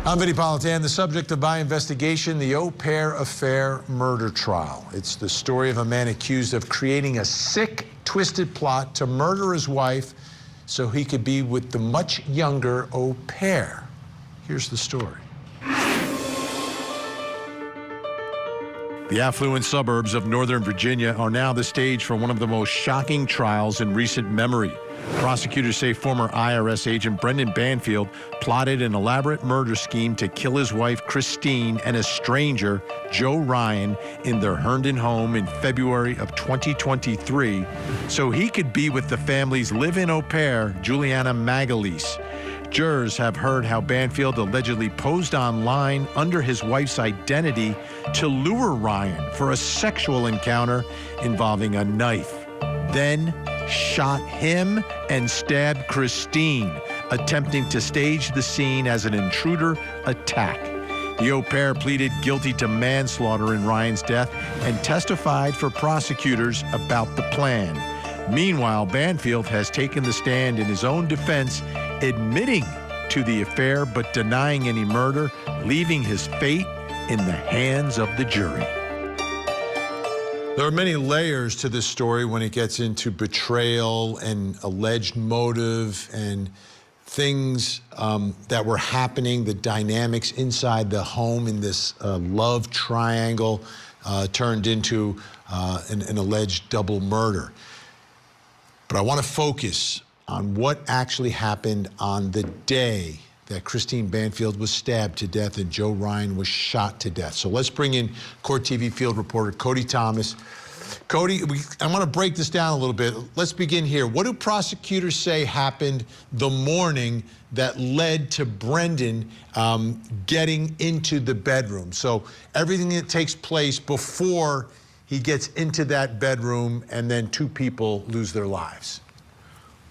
I'm Vinnie Politan, the subject of my investigation, the au pair affair murder trial. It's the story of a man accused of creating a sick, twisted plot to murder his wife so he could be with the much younger au pair. Here's the story. The affluent suburbs of Northern Virginia are now the stage for one of the most shocking trials in recent memory. Prosecutors say former IRS agent Brendan Banfield plotted an elaborate murder scheme to kill his wife Christine and a stranger, Joe Ryan, in their Herndon home in February of 2023 so he could be with the family's live-in au pair, Juliana Magalise. Jurors have heard how Banfield allegedly posed online under his wife's identity to lure Ryan for a sexual encounter involving a knife, then shot him and stabbed Christine, attempting to stage the scene as an intruder attack. The au pair pleaded guilty to manslaughter in Ryan's death and testified for prosecutors about the plan. Meanwhile, Banfield has taken the stand in his own defense, admitting to the affair but denying any murder, leaving his fate in the hands of the jury. There are many layers to this story when it gets into betrayal and alleged motive and things that were happening, the dynamics inside the home in this love triangle turned into an alleged double murder. But I want to focus on what actually happened on the day that Christine Banfield was stabbed to death and Joe Ryan was shot to death. So let's bring in Court TV field reporter Cody Thomas. Cody, I want to break this down a little bit. Let's begin here. What do prosecutors say happened the morning that led to Brendan getting into the bedroom? So everything that takes place before he gets into that bedroom and then two people lose their lives.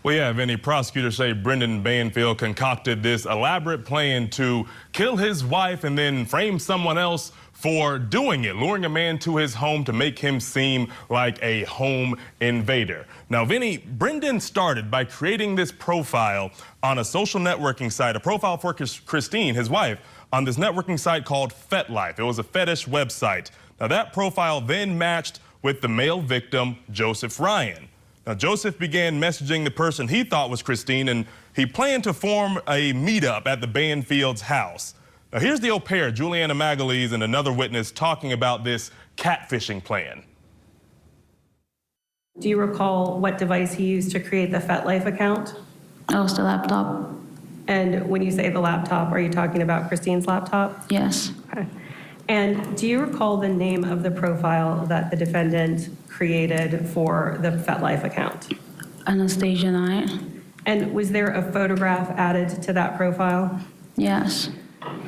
Well, yeah, Vinnie, prosecutors say Brendan Banfield concocted this elaborate plan to kill his wife and then frame someone else for doing it, luring a man to his home to make him seem like a home invader. Now, Vinnie, Brendan started by creating this profile on a social networking site, a profile for Christine, his wife, on this networking site called FetLife. It was a fetish website. Now, that profile then matched with the male victim, Joseph Ryan. Now, Joseph began messaging the person he thought was Christine, and he planned to form a meetup at the Banfield's house. Now, here's the au pair, Juliana Magalise, and another witness talking about this catfishing plan. Do you recall what device he used to create the FetLife account? It was the laptop. And when you say the laptop, are you talking about Christine's laptop? Yes. Okay. And do you recall the name of the profile that the defendant created for the FetLife account? Anastasia Knight. And was there a photograph added to that profile? Yes.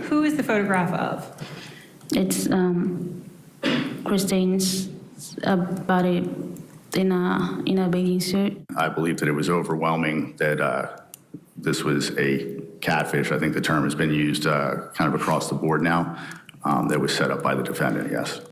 Who is the photograph of? It's Christine's body in a bathing suit. I believe that it was overwhelming that this was a catfish. I think the term has been used kind of across the board now. That was set up by the defendant, yes.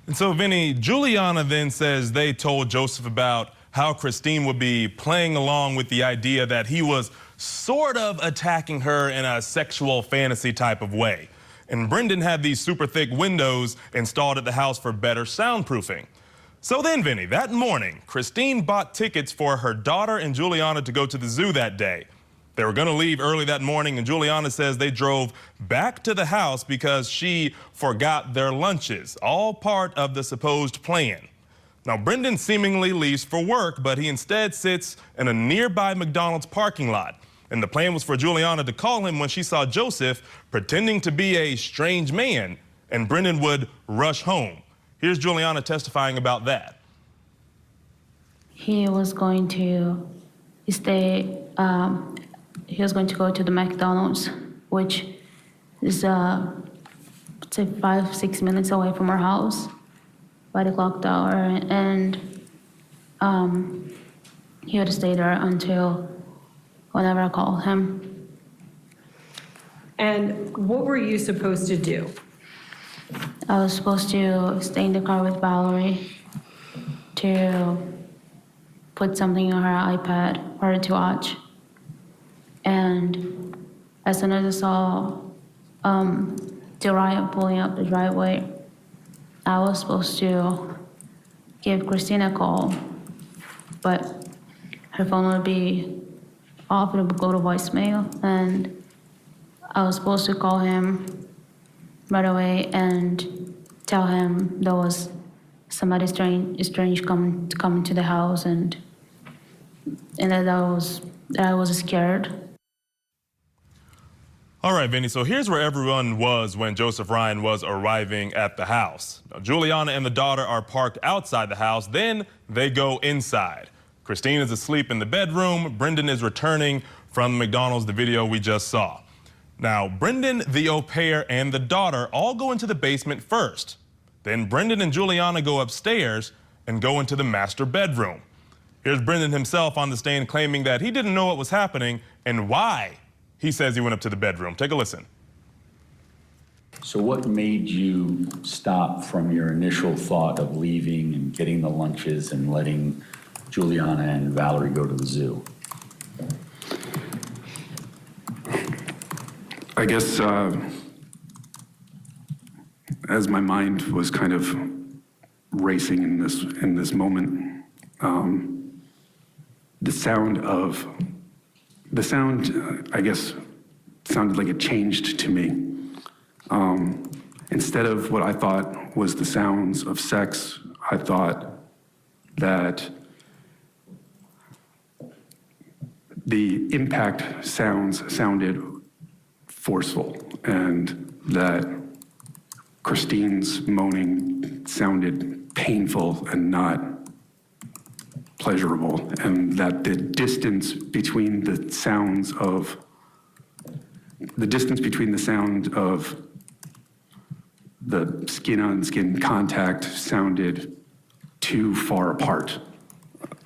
And so, Vinnie, Juliana then says they told Joseph about how Christine would be playing along with the idea that he was sort of attacking her in a sexual fantasy type of way. And Brendan had these super thick windows installed at the house for better soundproofing. So then, Vinnie, that morning, Christine bought tickets for her daughter and Juliana to go to the zoo that day. They were going to leave early that morning, and Juliana says they drove back to the house because she forgot their lunches, all part of the supposed plan. Now, Brendan seemingly leaves for work, but he instead sits in a nearby McDonald's parking lot. And the plan was for Juliana to call him when she saw Joseph pretending to be a strange man, and Brendan would rush home. Here's Juliana testifying about that. He was going to stay. He was going to go to the McDonald's, which is say 5-6 minutes away from our house by the clock tower, and he would stay there until whenever I called him. And what were you supposed to do? I was supposed to stay in the car with Valerie to put something on her iPad for her to watch. And as soon as I saw Juliana pulling up the driveway, I was supposed to give Christine a call, but her phone would be off, it would go to voicemail, and I was supposed to call him right away and tell him there was somebody strange coming to the house, and that I was scared. All right, Vinny, so here's where everyone was when Joseph Ryan was arriving at the house. Now, Juliana and the daughter are parked outside the house, then they go inside. Christine is asleep in the bedroom. Brendan is returning from McDonald's, the video we just saw. Now, Brendan, the au pair, and the daughter all go into the basement first. Then Brendan and Juliana go upstairs and go into the master bedroom. Here's Brendan himself on the stand claiming that he didn't know what was happening and why he says he went up to the bedroom. Take a listen. So what made you stop from your initial thought of leaving and getting the lunches and letting Juliana and Valerie go to the zoo? I guess as my mind was kind of racing in this moment, the sound, I guess, sounded like it changed to me. Instead of what I thought was the sounds of sex, I thought that the impact sounds sounded forceful, and that Christine's moaning sounded painful and not pleasurable, and that the distance between the sound of the skin-on-skin contact sounded too far apart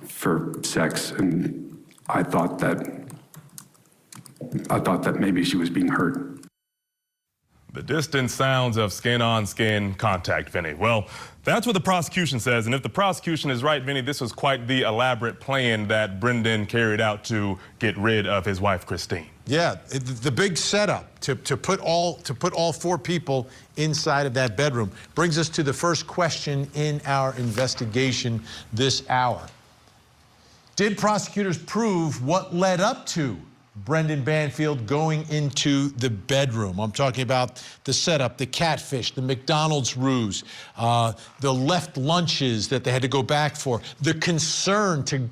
for sex, and I thought that maybe she was being hurt. The distant sounds of skin-on-skin contact, Vinny. Well, that's what the prosecution says, and if the prosecution is right, Vinny, this was quite the elaborate plan that Brendan carried out to get rid of his wife, Christine. Yeah, the big setup to put all four people inside of that bedroom brings us to the first question in our investigation this hour. Did prosecutors prove what led up to Brendan Banfield going into the bedroom? I'm talking about the setup, the catfish, the McDonald's ruse, the left lunches that they had to go back for, the concern to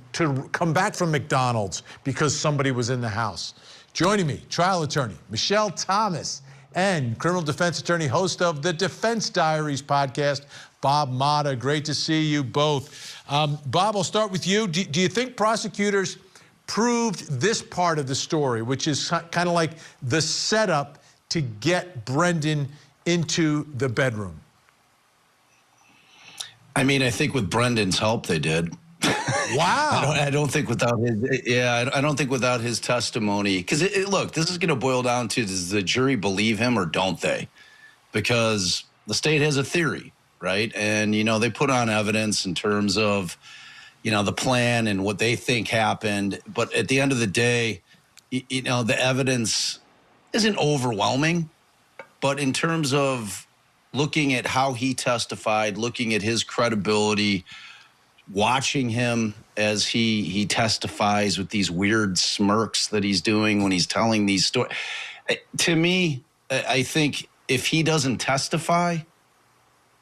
come back from McDonald's because somebody was in the house. Joining me, trial attorney Michelle Thomas and criminal defense attorney, host of the Defense Diaries podcast, Bob Mata. Great to see you both. Bob, I'll start with you. Do you think prosecutors proved this part of the story, which is kind of like the setup to get Brendan into the bedroom? I mean, I think with Brendan's help, they did. Wow. I don't think without his, I don't think without his testimony, because look, this is going to boil down to, does the jury believe him or don't they? Because the state has a theory, right? And, you know, they put on evidence in terms of, you know, the plan and what they think happened. But at the end of the day, you know, the evidence isn't overwhelming. But in terms of looking at how he testified, looking at his credibility, watching him as he testifies with these weird smirks that he's doing when he's telling these stories, to me, I think if he doesn't testify,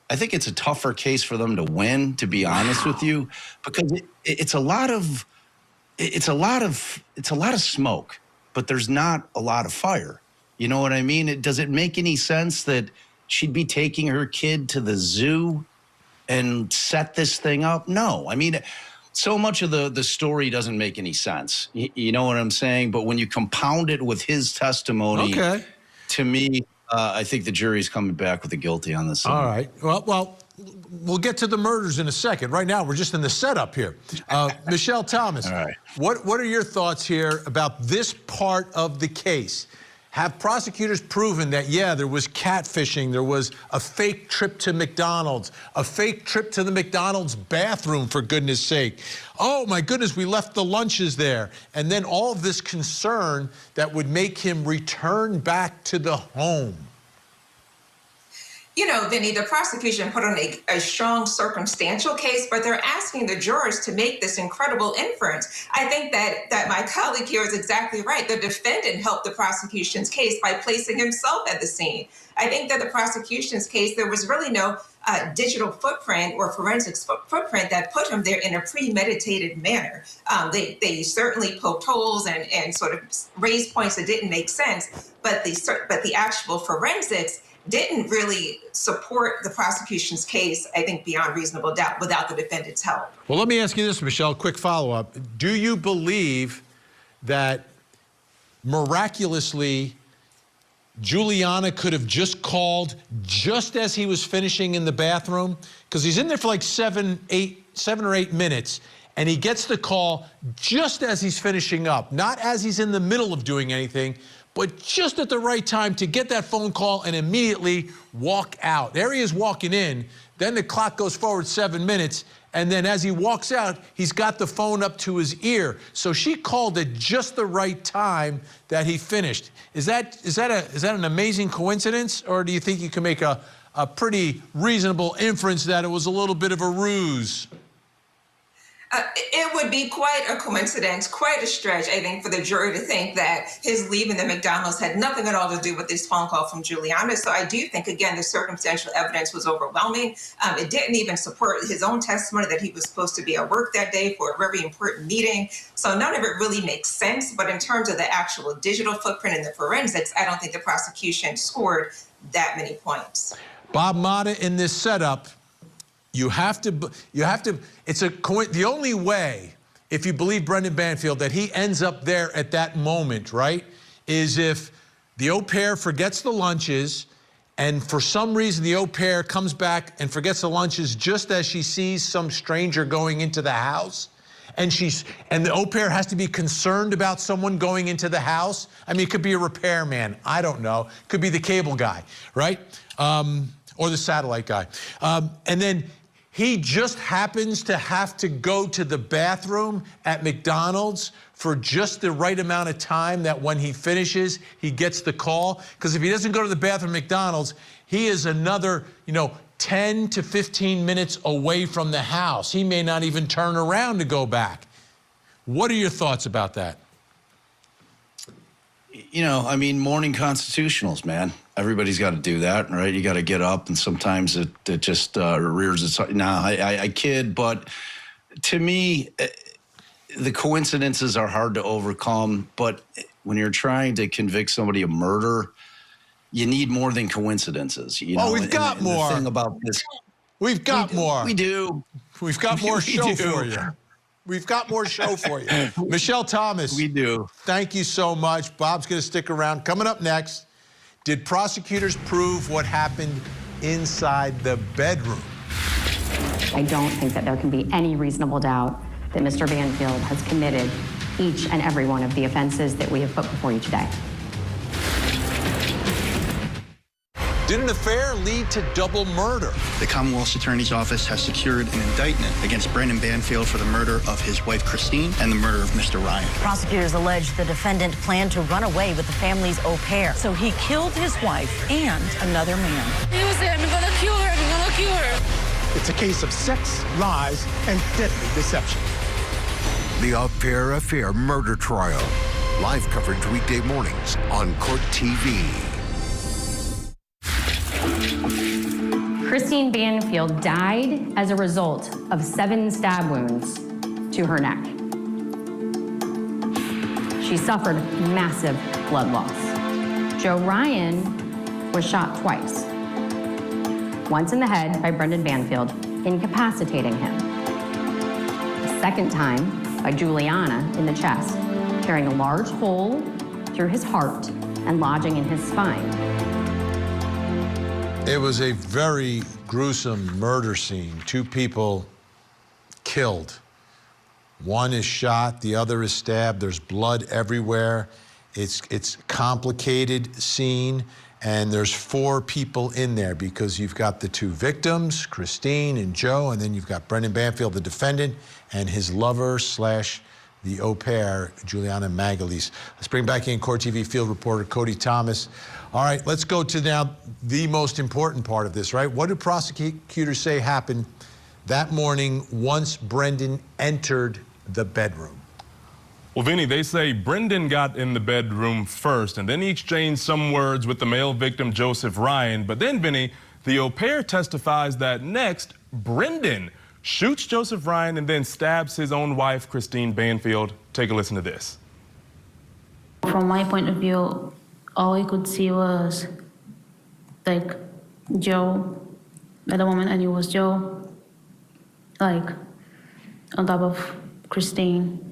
I think it's a tougher case for them to win, to be honest with you, because it's a lot of smoke, but there's not a lot of fire. You know what I mean? Does it make any sense that she'd be taking her kid to the zoo and set this thing up? No. I mean, so much of the story doesn't make any sense. You know what I'm saying? But when you compound it with his testimony, Okay. To me, I think the jury's coming back with a guilty on this. All right. Well, we'll get to the murders in a second. Right now, we're just in the setup here. Michelle Thomas, All right. what are your thoughts here about this part of the case? Have prosecutors proven that, yeah, there was catfishing, there was a fake trip to McDonald's, a fake trip to the McDonald's bathroom, for goodness sake. Oh, my goodness, we left the lunches there. And then all of this concern that would make him return back to the home. You know, Vinnie, the prosecution put on a strong circumstantial case, but they're asking the jurors to make this incredible inference. I think that my colleague here is exactly right. The defendant helped the prosecution's case by placing himself at the scene. I think that the prosecution's case, there was really no digital footprint or forensics footprint that put him there in a premeditated manner. They certainly poked holes and sort of raised points that didn't make sense, but the actual forensics didn't really support the prosecution's case, I think, beyond reasonable doubt without the defendant's help. Well, let me ask you this, Michelle, quick follow-up. Do you believe that miraculously Juliana could have just called just as he was finishing in the bathroom? Because he's in there for like 7 or 8 minutes, and he gets the call just as he's finishing up, not as he's in the middle of doing anything, but just at the right time to get that phone call and immediately walk out. There he is walking in, then the clock goes forward 7 minutes, and then as he walks out, he's got the phone up to his ear. So she called at just the right time that he finished. Is that an amazing coincidence, or do you think you can make a pretty reasonable inference that it was a little bit of a ruse? It would be quite a coincidence, quite a stretch, I think, for the jury to think that his leaving the McDonald's had nothing at all to do with this phone call from Juliana. So I do think, again, the circumstantial evidence was overwhelming. It didn't even support his own testimony that he was supposed to be at work that day for a very important meeting. So none of it really makes sense. But in terms of the actual digital footprint and the forensics, I don't think the prosecution scored that many points. Bob Motta, in this setup, the only way, if you believe Brendan Banfield, that he ends up there at that moment, right, is if the au pair forgets the lunches, and for some reason the au pair comes back and forgets the lunches just as she sees some stranger going into the house, and the au pair has to be concerned about someone going into the house. I mean, it could be a repairman, I don't know. It could be the cable guy, right? Or the satellite guy. And then he just happens to have to go to the bathroom at McDonald's for just the right amount of time that when he finishes, he gets the call. Because if he doesn't go to the bathroom at McDonald's, he is another, 10 to 15 minutes away from the house. He may not even turn around to go back. What are your thoughts about that? Morning constitutionals, man. Everybody's got to do that, right? You got to get up, and sometimes it just rears its... I kid, but to me, the coincidences are hard to overcome. But when you're trying to convict somebody of murder, you need more than coincidences. We've got more. The thing about this... We've got more. We do. We've got more show for you. We've got more show for you. Michelle Thomas. We do. Thank you so much. Bob's going to stick around. Coming up next, did prosecutors prove what happened inside the bedroom? I don't think that there can be any reasonable doubt that Mr. Banfield has committed each and every one of the offenses that we have put before you today. Did an affair lead to double murder? The Commonwealth's Attorney's Office has secured an indictment against Brendan Banfield for the murder of his wife, Christine, and the murder of Mr. Ryan. Prosecutors allege the defendant planned to run away with the family's au pair. So he killed his wife and another man. He was saying, I'm gonna kill her, I'm gonna kill her. It's a case of sex, lies, and deadly deception. The Au Pair Affair murder trial. Live coverage weekday mornings on Court TV. Christine Banfield died as a result of 7 stab wounds to her neck. She suffered massive blood loss. Joe Ryan was shot twice. Once in the head by Brendan Banfield, incapacitating him. The second time by Juliana in the chest, tearing a large hole through his heart and lodging in his spine. It was a very gruesome murder scene. 2 people killed. One is shot, the other is stabbed. There's blood everywhere. It's complicated scene, and there's 4 people in there because you've got the 2 victims, Christine and Joe, and then you've got Brendan Banfield, the defendant, and his lover / the au pair, Juliana Magalese. Let's bring back in Court TV field reporter Cody Thomas. All right, let's go to now the most important part of this, right? What do prosecutors say happened that morning once Brendan entered the bedroom? Well, Vinny, they say Brendan got in the bedroom first, and then he exchanged some words with the male victim, Joseph Ryan. But then, Vinny, the au pair testifies that next, Brendan shoots Joseph Ryan and then stabs his own wife, Christine Banfield. Take a listen to this. From my point of view, all I could see was like Joe. At the moment I knew it was Joe, like on top of Christine.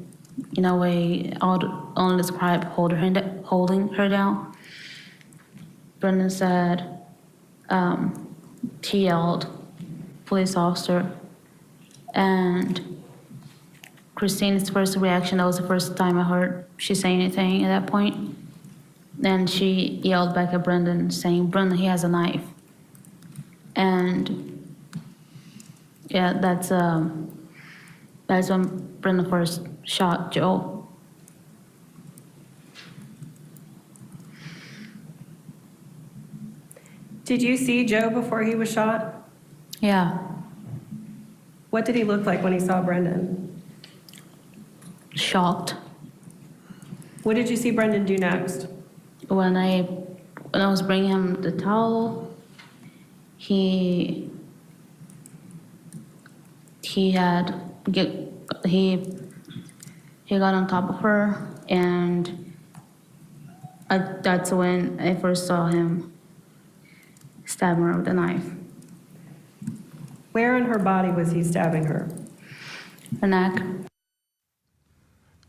In a way, I would only describe holding her down. Brendan said he yelled, "Police officer," and Christine's first reaction, that was the first time I heard she say anything at that point. Then she yelled back at Brendan, saying, "Brendan, he has a knife." And yeah, that's when Brendan first shot Joe. Did you see Joe before he was shot? Yeah. What did he look like when he saw Brendan? Shocked. What did you see Brendan do next? When I was bringing him the towel, he got on top of her, and that's when I first saw him stab her with a knife. Where in her body was he stabbing her? Her neck.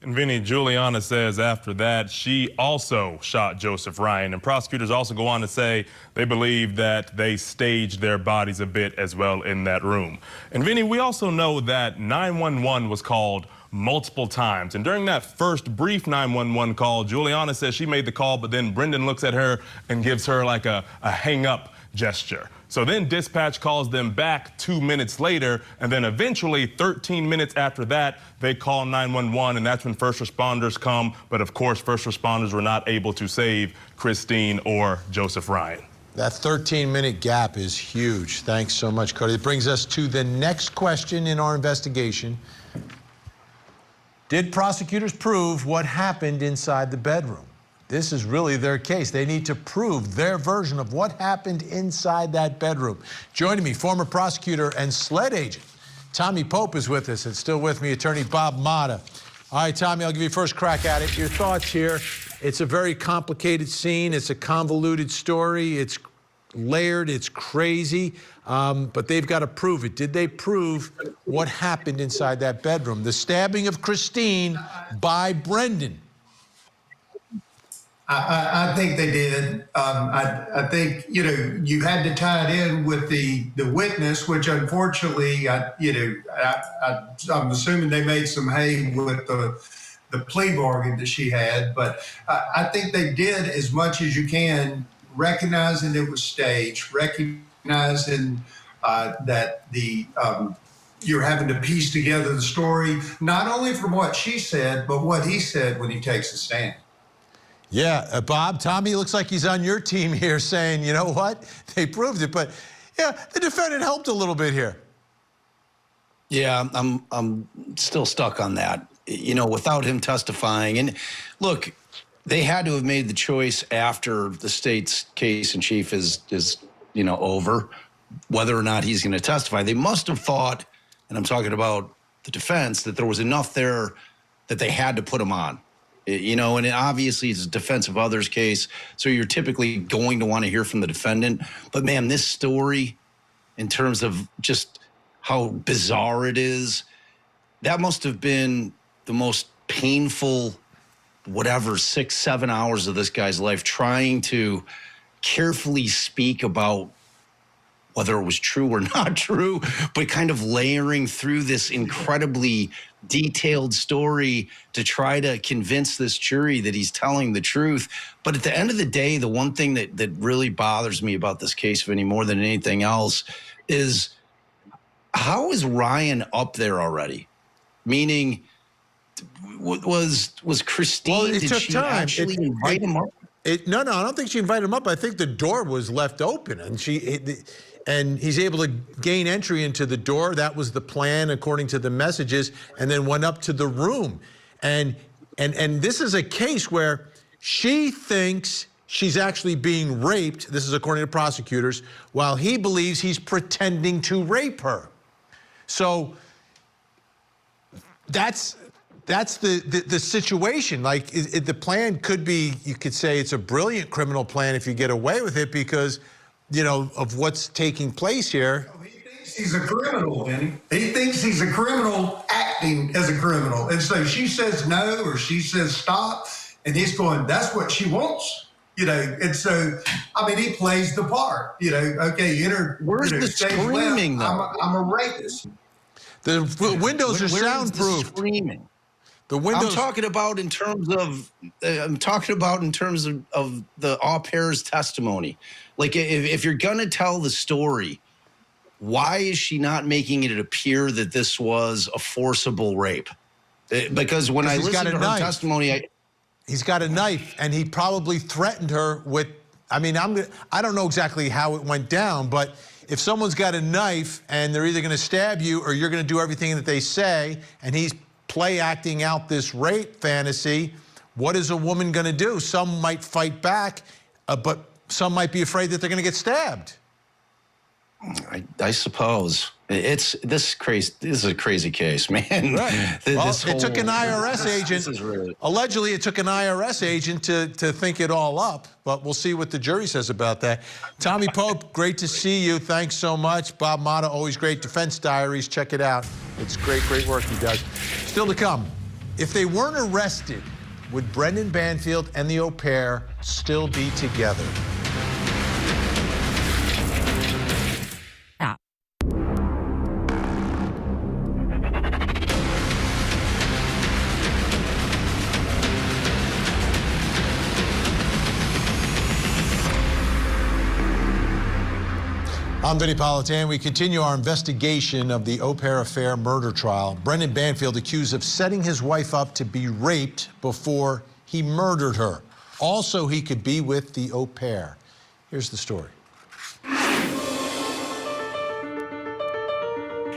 And Vinny, Juliana says after that, she also shot Joseph Ryan. And prosecutors also go on to say they believe that they staged their bodies a bit as well in that room. And Vinny, we also know that 911 was called multiple times. And during that first brief 911 call, Juliana says she made the call, but then Brendan looks at her and gives her like a hang up gesture. So then dispatch calls them back 2 minutes later, and then eventually 13 minutes after that, they call 911, and that's when first responders come. But of course, first responders were not able to save Christine or Joseph Ryan. That 13-minute gap is huge. Thanks so much, Cody. It brings us to the next question in our investigation. Did prosecutors prove what happened inside the bedroom? This is really their case. They need to prove their version of what happened inside that bedroom. Joining me, former prosecutor and SLED agent Tommy Pope is with us, and still with me, attorney Bob Mata. All right, Tommy, I'll give you first crack at it. Your thoughts here. It's a very complicated scene. It's a convoluted story. It's layered. It's crazy. But they've got to prove it. Did they prove what happened inside that bedroom? The stabbing of Christine by Brendan. I think they did. I think, you had to tie it in with the witness, which unfortunately, I'm assuming they made some hay with the plea bargain that she had. But I think they did as much as you can, recognizing it was staged, recognizing that you're having to piece together the story, not only from what she said, but what he said when he takes the stand. Yeah, Bob, Tommy looks like he's on your team here saying, you know what, they proved it. But yeah, the defendant helped a little bit here. Yeah, I'm still stuck on that. Without him testifying. And look, they had to have made the choice after the state's case in chief is over, whether or not he's going to testify. They must have thought, and I'm talking about the defense, that there was enough there that they had to put him on. And obviously it's a defense of others case, so you're typically going to want to hear from the defendant. But man, this story, in terms of just how bizarre it is, that must have been the most painful, 6-7 hours of this guy's life, trying to carefully speak about whether it was true or not true, but kind of layering through this incredibly detailed story to try to convince this jury that he's telling the truth. But at the end of the day, the one thing that really bothers me about this case, Vinny, more than anything else, is how is Ryan up there already? Meaning, was Christine, Well, it did took she time. actually invite him up? No, I don't think she invited him up. I think the door was left open, and he's able to gain entry into the door. That was the plan, according to the messages, and then went up to the room. And this is a case where she thinks she's actually being raped. This is according to prosecutors, while he believes he's pretending to rape her. So that's the situation. Like, the plan could be, you could say it's a brilliant criminal plan if you get away with it because, you know, of what's taking place here. He thinks he's a criminal, Vinny. He thinks he's a criminal acting as a criminal. And so she says no, or she says stop, and he's going, that's what she wants. You know, and so, I mean, he plays the part. You know, okay, where's the screaming, though? I'm a rapist. The windows are soundproof. The screaming? The windows. I'm talking about in terms of the au pair's testimony. Like, if you're gonna tell the story, why is she not making it appear that this was a forcible rape? Because when I listen to her testimony, he's got a knife, and he probably threatened her with. I mean, I don't know exactly how it went down, but if someone's got a knife and they're either going to stab you or you're going to do everything that they say, and he's play acting out this rape fantasy, what is a woman going to do? Some might fight back, but some might be afraid that they're going to get stabbed. I suppose this is a crazy case, man. Right. It took an IRS agent. Allegedly, it took an IRS agent to think it all up. But we'll see what the jury says about that. Tommy Pope, great to see you. Thanks so much. Bob Mata, always great. Defense Diaries, check it out. It's great work he does. Still to come. If they weren't arrested, would Brendan Banfield and the au pair still be together? I'm Vinnie Politan. We continue our investigation of the au pair affair murder trial. Brendan Banfield accused of setting his wife up to be raped before he murdered her. Also, he could be with the au pair. Here's the story.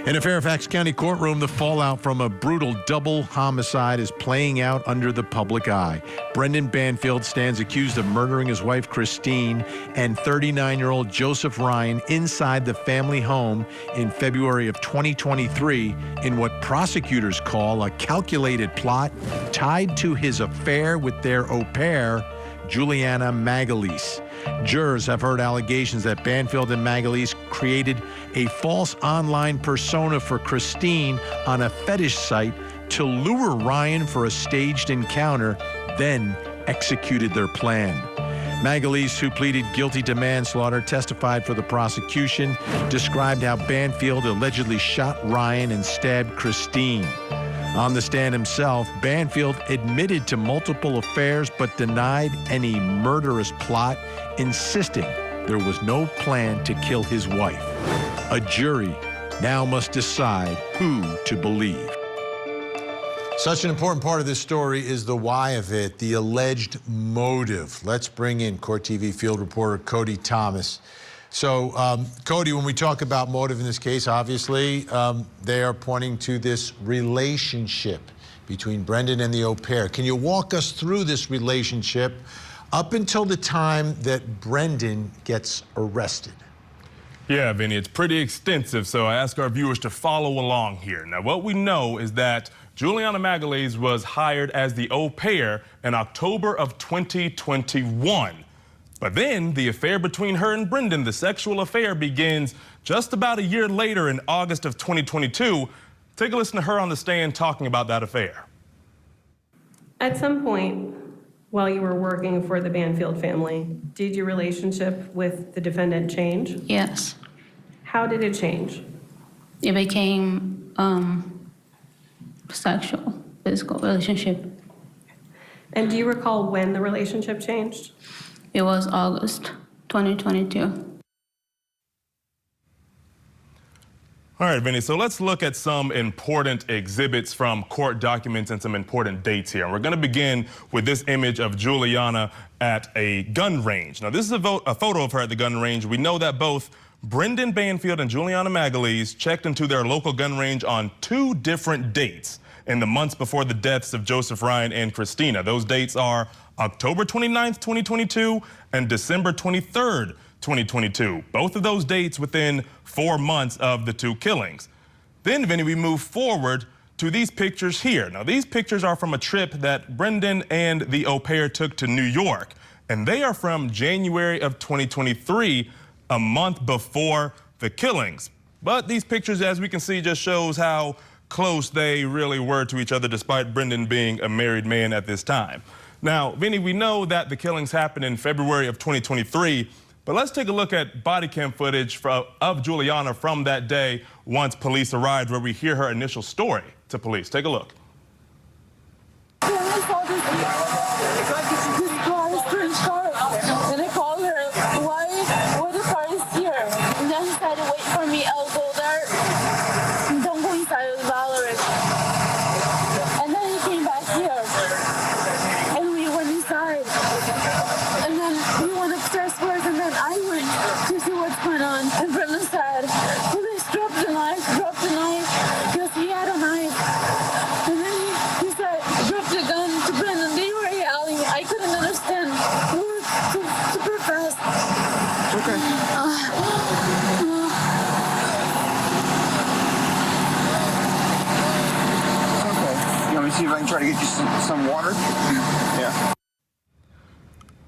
In a Fairfax County courtroom, the fallout from a brutal double homicide is playing out under the public eye. Brendan Banfield stands accused of murdering his wife, Christine, and 39-year-old Joseph Ryan inside the family home in February of 2023 in what prosecutors call a calculated plot tied to his affair with their au pair, Juliana Magalese. Jurors have heard allegations that Banfield and Magalese created a false online persona for Christine on a fetish site to lure Ryan for a staged encounter, then executed their plan. Magalese, who pleaded guilty to manslaughter, testified for the prosecution, described how Banfield allegedly shot Ryan and stabbed Christine. On the stand himself, Banfield admitted to multiple affairs but denied any murderous plot, insisting there was no plan to kill his wife. A jury now must decide who to believe. Such an important part of this story is the why of it, the alleged motive. Let's bring in Court TV field reporter Cody Thomas. So, Cody, when we talk about motive in this case, obviously, they are pointing to this relationship between Brendan and the au pair. Can you walk us through this relationship up until the time that Brendan gets arrested? Yeah, Vinny, it's pretty extensive, so I ask our viewers to follow along here. Now, what we know is that Juliana Magalese was hired as the au pair in October of 2021. But then the affair between her and Brendan, the sexual affair, begins just about a year later in August of 2022. Take a listen to her on the stand talking about that affair. At some point, while you were working for the Banfield family, did your relationship with the defendant change? Yes. How did it change? It became sexual, physical relationship. And do you recall when the relationship changed? It was August 2022. All right, Vinny, so let's look at some important exhibits from court documents and some important dates here. And we're going to begin with this image of Juliana at a gun range. Now, this is a photo of her at the gun range. We know that both Brendan Banfield and Juliana Magalhaes checked into their local gun range on 2 different dates in the months before the deaths of Joseph Ryan and Christina. Those dates are October 29th, 2022 and December 23rd, 2022. Both of those dates within 4 months of the 2 killings. Then, Vinny, we move forward to these pictures here. Now, these pictures are from a trip that Brendan and the au pair took to New York, and they are from January of 2023, a month before the killings. But these pictures, as we can see, just shows how close they really were to each other, despite Brendan being a married man at this time. Now, Vinny, we know that the killings happened in February of 2023, but let's take a look at body cam footage of Juliana from that day once police arrived, where we hear her initial story to police. Take a look. And I called her, why the car is here? And then she said, wait for me, I'll go there. Don't go inside with Valerie. And then he came back here. And we went inside. And then we went upstairs first, and then I went to see what's going on. And Brendan said, police dropped the knife, because he had a knife. And then he said, drop the gun to Brendan. They were yelling. I couldn't understand. It was super fast. Okay. Okay. You want me to see if I can try to get you some water? Yeah.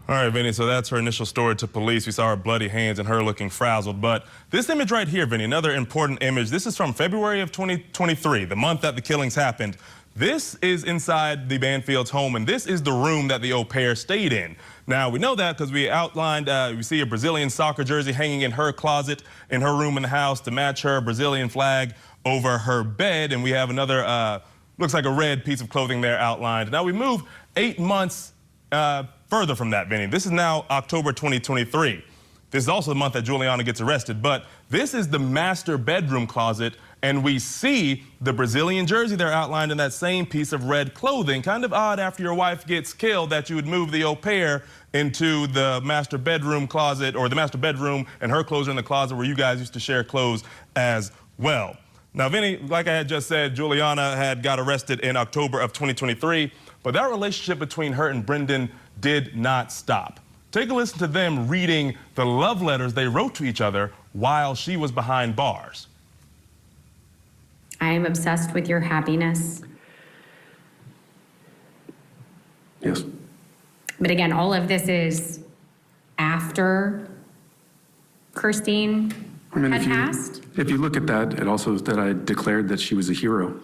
All right, Vinny, so that's her initial story to police. We saw her bloody hands and her looking frazzled. But this image right here, Vinny, another important image. This is from February of 2023, the month that the killings happened. This is inside the Banfield's home, and this is the room that the au pair stayed in. Now, we know that because we outlined, we see a Brazilian soccer jersey hanging in her closet in her room in the house to match her Brazilian flag over her bed. And we have another, looks like a red piece of clothing there outlined. Now, we move 8 months further from that, Vinny. This is now October 2023. This is also the month that Juliana gets arrested, but this is the master bedroom closet, and we see the Brazilian jersey there outlined in that same piece of red clothing. Kind of odd after your wife gets killed that you would move the au pair into the master bedroom closet, or the master bedroom, and her clothes are in the closet where you guys used to share clothes as well. Now, Vinny, like I had just said, Juliana had got arrested in October of 2023, but that relationship between her and Brendan did not stop. Take a listen to them reading the love letters they wrote to each other while she was behind bars. I am obsessed with your happiness. Yes. But again, all of this is after Christine had passed. If you look at that, it also is that I declared that she was a hero,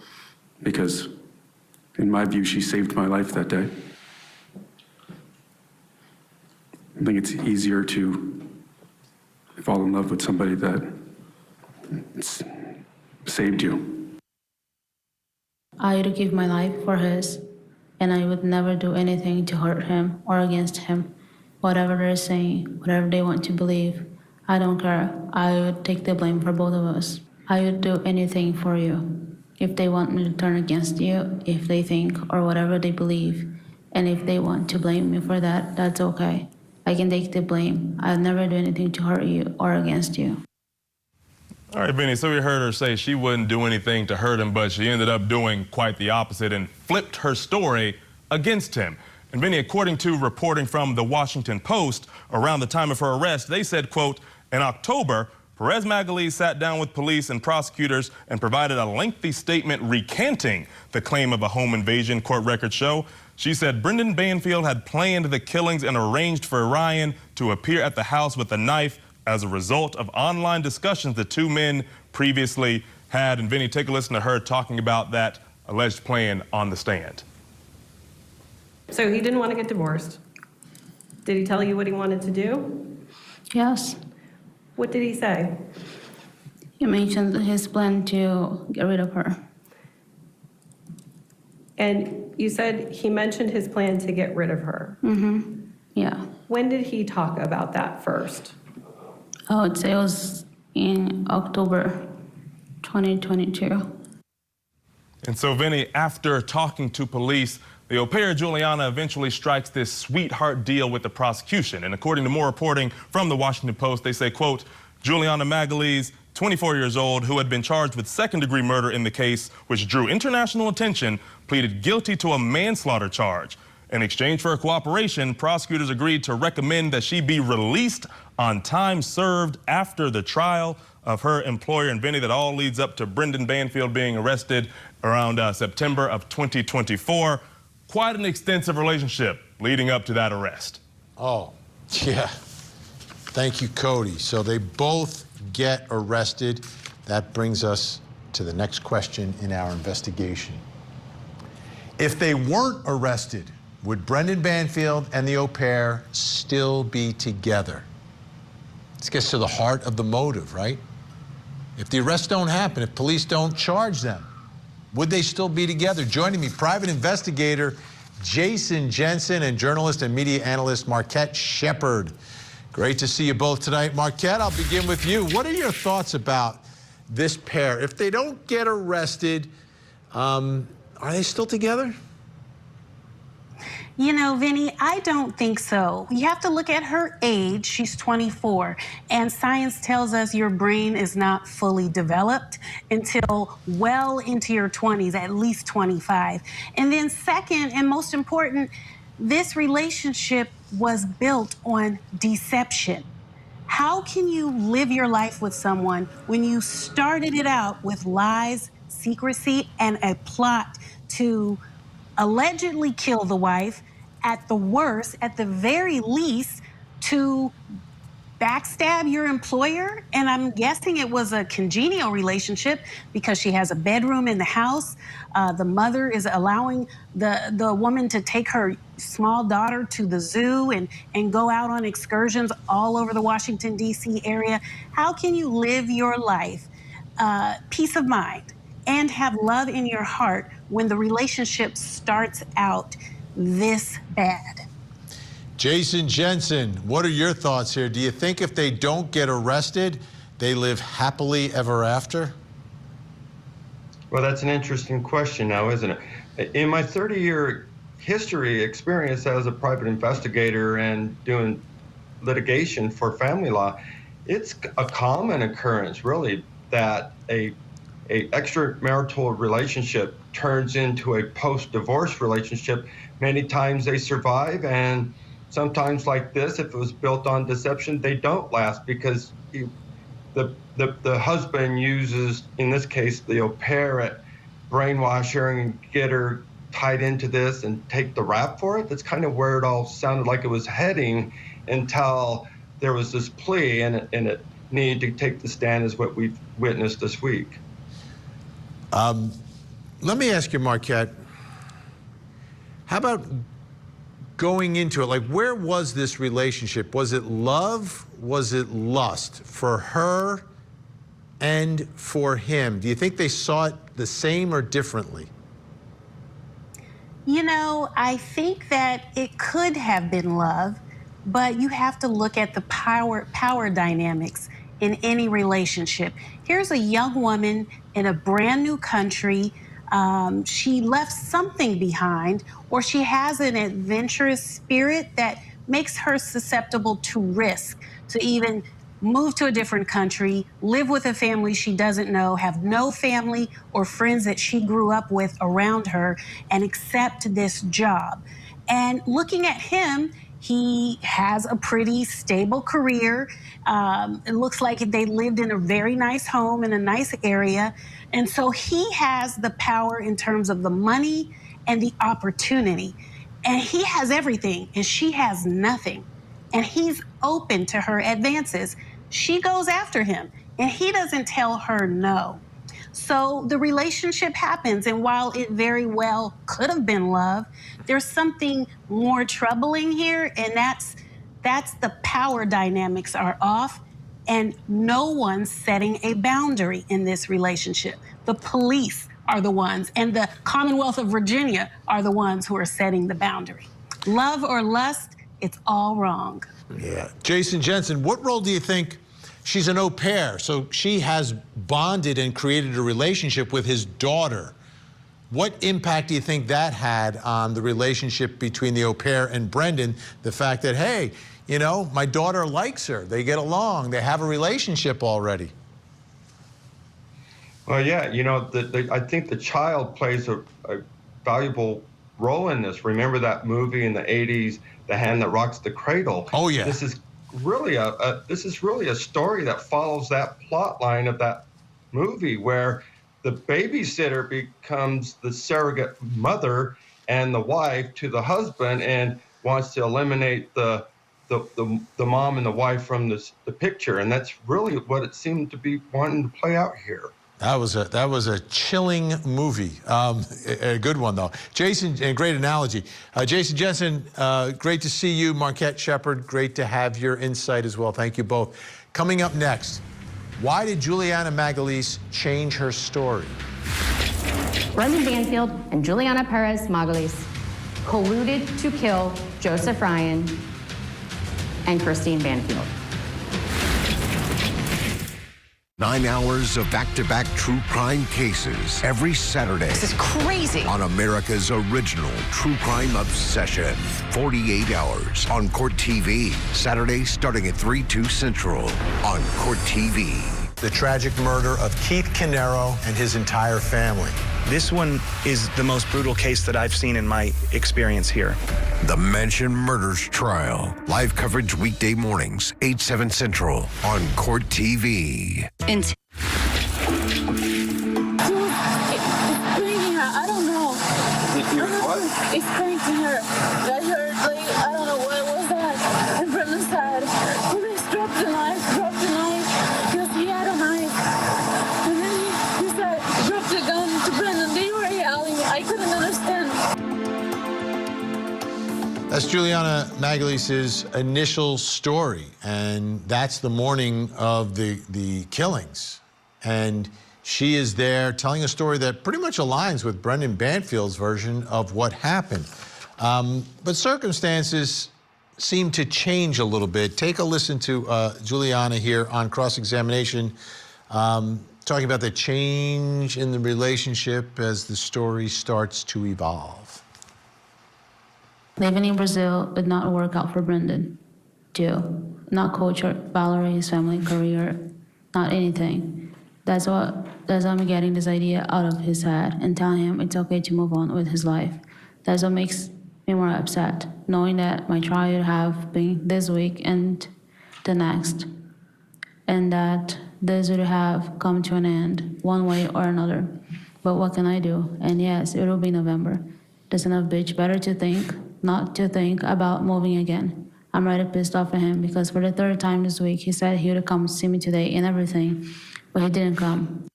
because in my view, she saved my life that day. I think it's easier to fall in love with somebody that saved you. I would give my life for his, and I would never do anything to hurt him or against him. Whatever they're saying, whatever they want to believe, I don't care. I would take the blame for both of us. I would do anything for you. If they want me to turn against you, if they think or whatever they believe, and if they want to blame me for that, that's okay. I can take the blame. I'll never do anything to hurt you or against you. All right, Vinny, so we heard her say she wouldn't do anything to hurt him, but she ended up doing quite the opposite and flipped her story against him. And Vinny, according to reporting from the Washington Post, around the time of her arrest, they said, quote, in October, Perez Magalhaes sat down with police and prosecutors and provided a lengthy statement recanting the claim of a home invasion, court records show. She said Brendan Banfield had planned the killings and arranged for Ryan to appear at the house with a knife as a result of online discussions the 2 men previously had. And Vinny, take a listen to her talking about that alleged plan on the stand. So he didn't want to get divorced. Did he tell you what he wanted to do? Yes. What did he say? He mentioned his plan to get rid of her. And you said he mentioned his plan to get rid of her. Mm-hmm. Yeah. When did he talk about that first? I would say it was in October 2022. And so, Vinnie, after talking to police, the au pair Juliana eventually strikes this sweetheart deal with the prosecution. And according to more reporting from the Washington Post, they say, quote, Juliana Magalese, 24 years old, who had been charged with second-degree murder in the case, which drew international attention, pleaded guilty to a manslaughter charge. In exchange for her cooperation, prosecutors agreed to recommend that she be released on time served after the trial of her employer. And Vinnie, that all leads up to Brendan Banfield being arrested around September of 2024. Quite an extensive relationship leading up to that arrest. Oh, yeah. Thank you, Cody. So they both get arrested. That brings us to the next question in our investigation. If they weren't arrested, would Brendan Banfield and the au pair still be together? This gets to the heart of the motive, right? If the arrests don't happen, if police don't charge them, would they still be together? Joining me, private investigator Jason Jensen and journalist and media analyst Marquette Shepard. Great to see you both tonight. Marquette, I'll begin with you. What are your thoughts about this pair? If they don't get arrested, are they still together? You know, Vinnie, I don't think so. You have to look at her age. She's 24. And science tells us your brain is not fully developed until well into your 20s, at least 25. And then second, and most important, this relationship was built on deception. How can you live your life with someone when you started it out with lies, secrecy, and a plot to allegedly kill the wife, at the worst, at the very least, to backstab your employer? And I'm guessing it was a congenial relationship because she has a bedroom in the house. The mother is allowing the woman to take her small daughter to the zoo and go out on excursions all over the Washington, D.C. area. How can you live your life, peace of mind, and have love in your heart when the relationship starts out this bad? Jason Jensen, what are your thoughts here? Do you think if they don't get arrested, they live happily ever after? Well, that's an interesting question now, isn't it? In my 30-year history experience as a private investigator and doing litigation for family law, it's a common occurrence, really, that a extramarital relationship turns into a post-divorce relationship. Many times they survive, and sometimes like this, if it was built on deception, they don't last because the husband uses, in this case, the au pair at brainwash her and get her tied into this and take the rap for it. That's kind of where it all sounded like it was heading until there was this plea and it needed to take the stand as what we've witnessed this week. Let me ask you, Marquette, how about going into it? Like, where was this relationship? Was it love? Was it lust for her and for him? Do you think they saw it the same or differently? You know, I think that it could have been love, but you have to look at the power dynamics in any relationship. Here's a young woman in a brand new country. She left something behind, or she has an adventurous spirit that makes her susceptible to risk, to even move to a different country, live with a family she doesn't know, have no family or friends that she grew up with around her, and accept this job. And looking at him, he has a pretty stable career. It looks like they lived in a very nice home in a nice area. And so he has the power in terms of the money and the opportunity. And he has everything, and she has nothing. And he's open to her advances. She goes after him, and he doesn't tell her no. So the relationship happens, and while it very well could have been love, there's something more troubling here, and that's the power dynamics are off, and no one's setting a boundary in this relationship. The police are the ones, and the Commonwealth of Virginia are the ones who are setting the boundary. Love or lust, it's all wrong. Yeah. Jason Jensen, what role do you think? She's an au pair, so she has bonded and created a relationship with his daughter. What impact do you think that had on the relationship between the au pair and Brendan? The fact that, hey, you know, my daughter likes her. They get along. They have a relationship already. Well, yeah, you know, I think the child plays a valuable role in this. Remember that movie in the 80s, The Hand That Rocks the Cradle? Oh, yeah. This is really a story that follows that plot line of that movie, where the babysitter becomes the surrogate mother and the wife to the husband and wants to eliminate the mom and the wife from the picture. And that's really what it seemed to be wanting to play out here. That was a chilling movie. A good one, though. Jason, and great analogy. Jason Jensen, great to see you. Marquette Shepard, great to have your insight as well. Thank you both. Coming up next, why did Juliana Magalhães change her story? Brendan Banfield and Juliana Perez Magalhães colluded to kill Joseph Ryan and Christine Banfield. 9 hours of back-to-back true crime cases every Saturday. This is crazy. On America's original true crime obsession. 48 hours on Court TV. Saturday starting at 3/2 Central on Court TV. The tragic murder of Keith Canero and his entire family. This one is the most brutal case that I've seen in my experience here. The Mansion Murders Trial. Live coverage weekday mornings, 8/7 Central on Court TV. It's breaking her. I don't know. What? It's breaking her. I heard, like, I don't know what was that. And Brendan said, "Please drop the knife, because he had a knife." And then he said, "Drop the gun" to Brendan. They were yelling. I couldn't understand. That's Juliana Magalhães' initial story, and that's the morning of the killings. And she is there telling a story that pretty much aligns with Brendan Banfield's version of what happened. But circumstances seem to change a little bit. Take a listen to Juliana here on cross-examination, talking about the change in the relationship as the story starts to evolve. Living in Brazil did not work out for Brendan. Not culture, Valerie's family, career, not anything. That's I'm getting this idea out of his head and telling him it's okay to move on with his life. That's what makes me more upset, knowing that my trial would have been this week and the next, and that this would have come to an end one way or another. But what can I do? And yes, it will be November. The son of a bitch better to think, not to think about moving again. I'm already pissed off at him because for the third time this week, he said he would come see me today and everything, but he didn't come.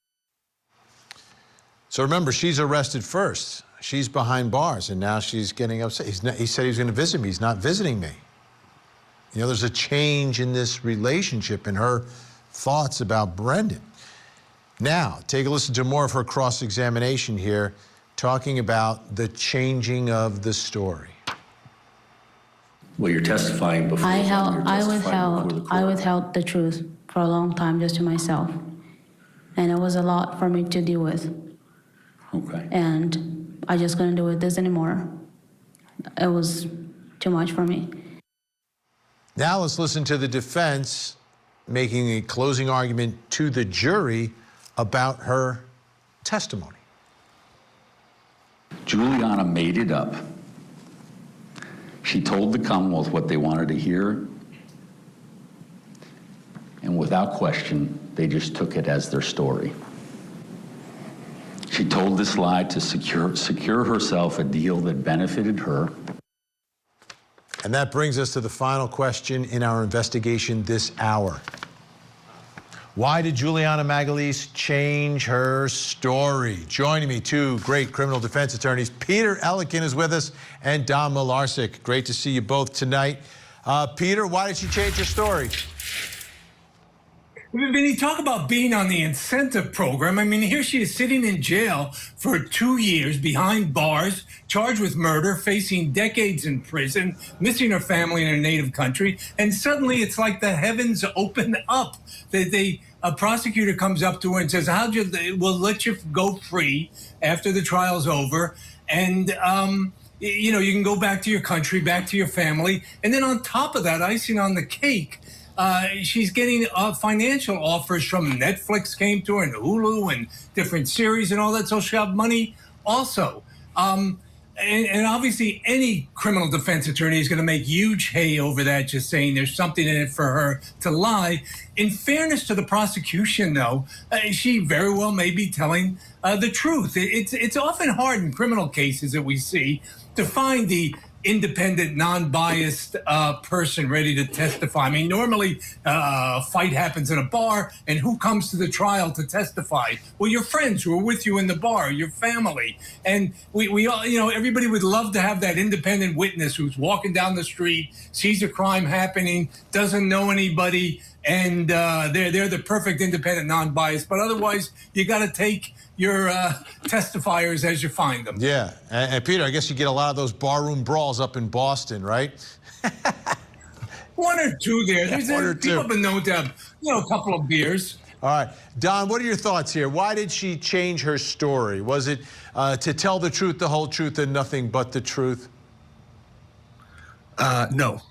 So remember, she's arrested first. She's behind bars, and now she's getting upset. He said he was going to visit me. He's not visiting me. You know, there's a change in this relationship and her thoughts about Brendan. Now, take a listen to more of her cross-examination here, talking about the changing of the story. Well, you're testifying before. I withheld the truth for a long time just to myself. And it was a lot for me to deal with. Okay. And I just couldn't do this anymore. It was too much for me. Now let's listen to the defense making a closing argument to the jury about her testimony. Juliana made it up. She told the Commonwealth what they wanted to hear, and without question, they just took it as their story. She told this lie to secure herself a deal that benefited her. And that brings us to the final question in our investigation this hour. Why did Juliana Magalhães change her story? Joining me, two great criminal defense attorneys. Peter Ellikin is with us, and Don Milarczyk. Great to see you both tonight. Peter, why did she change her story? Vinnie, talk about being on the incentive program. I mean, here she is sitting in jail for 2 years behind bars, charged with murder, facing decades in prison, missing her family in her native country, and suddenly it's like the heavens open up. A prosecutor comes up to her and says, we'll let you go free after the trial's over, and you know, you can go back to your country, back to your family. And then on top of that, icing on the cake, she's getting financial offers from Netflix came to her, and Hulu and different series and all that. So she'll have money also. And obviously any criminal defense attorney is going to make huge hay over that, just saying there's something in it for her to lie. In fairness to the prosecution, though, she very well may be telling the truth. It's often hard in criminal cases that we see to find the independent, non-biased person ready to testify. I mean, normally a fight happens in a bar, and who comes to the trial to testify? Well, your friends who are with you in the bar, your family. And we all, you know, everybody would love to have that independent witness who's walking down the street, sees a crime happening, doesn't know anybody, and they're the perfect independent, non-biased. But otherwise, you got to take your testifiers as you find them. Yeah, and Peter, I guess you get a lot of those barroom brawls up in Boston, right? One or two there. Yeah, one or two. People have been known to have, you know, a couple of beers. All right, Don, what are your thoughts here? Why did she change her story? Was it to tell the truth, the whole truth, and nothing but the truth? No.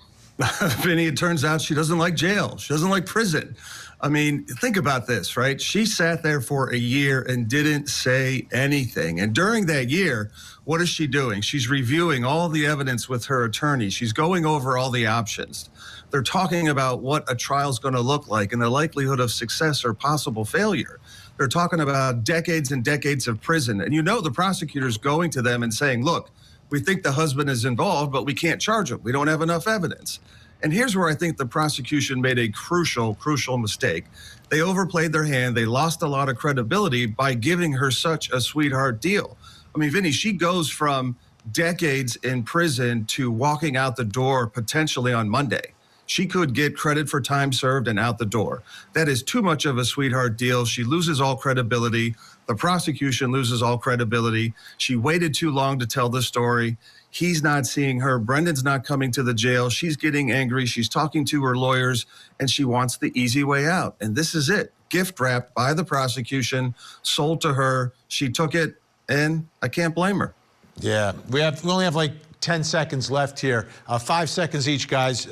Vinny, it turns out she doesn't like jail. She doesn't like prison. I mean, think about this, right? She sat there for a year and didn't say anything. And during that year, what is she doing? She's reviewing all the evidence with her attorney. She's going over all the options. They're talking about what a trial's going to look like and the likelihood of success or possible failure. They're talking about decades and decades of prison. And you know the prosecutor's going to them and saying, look, we think the husband is involved, but we can't charge him. We don't have enough evidence. And here's where I think the prosecution made a crucial mistake. They overplayed their hand. They lost a lot of credibility by giving her such a sweetheart deal. I mean, Vinny, she goes from decades in prison to walking out the door potentially on Monday. She could get credit for time served and out the door. That is too much of a sweetheart deal. She loses all credibility. The prosecution loses all credibility. She waited too long to tell the story. He's not seeing her. Brendan's not coming to the jail. She's getting angry. She's talking to her lawyers, and she wants the easy way out. And this is it. Gift wrapped by the prosecution, sold to her. She took it, and I can't blame her. Yeah, we only have like 10 seconds left here. 5 seconds each, guys.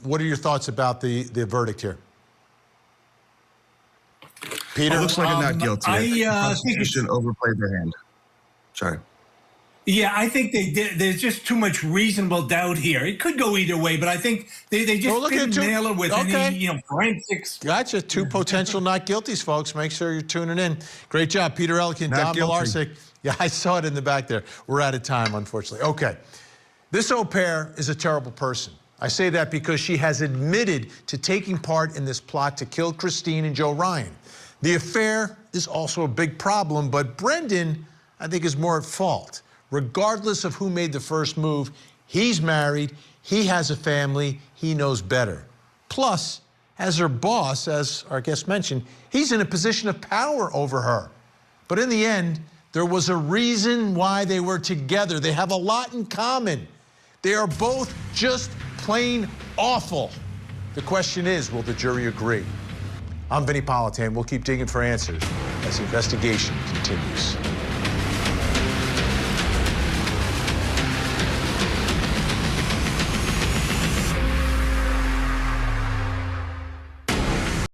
What are your thoughts about the verdict here? Peter? It looks like a not guilty. The prosecution overplayed their hand. Sorry. Yeah, I think they did. There's just too much reasonable doubt here. It could go either way, but I think they just didn't nail it with any, forensics. Gotcha. Two potential not guilties, folks. Make sure you're tuning in. Great job, Peter Elkin, Don Milarczyk. Yeah, I saw it in the back there. We're out of time, unfortunately. Okay. This au pair is a terrible person. I say that because she has admitted to taking part in this plot to kill Christine and Joe Ryan. The affair is also a big problem, but Brendan, I think, is more at fault. Regardless of who made the first move, he's married, he has a family, he knows better. Plus, as her boss, as our guest mentioned, he's in a position of power over her. But in the end, there was a reason why they were together. They have a lot in common. They are both just plain awful. The question is, will the jury agree? I'm Vinnie Politan. We'll keep digging for answers as the investigation continues.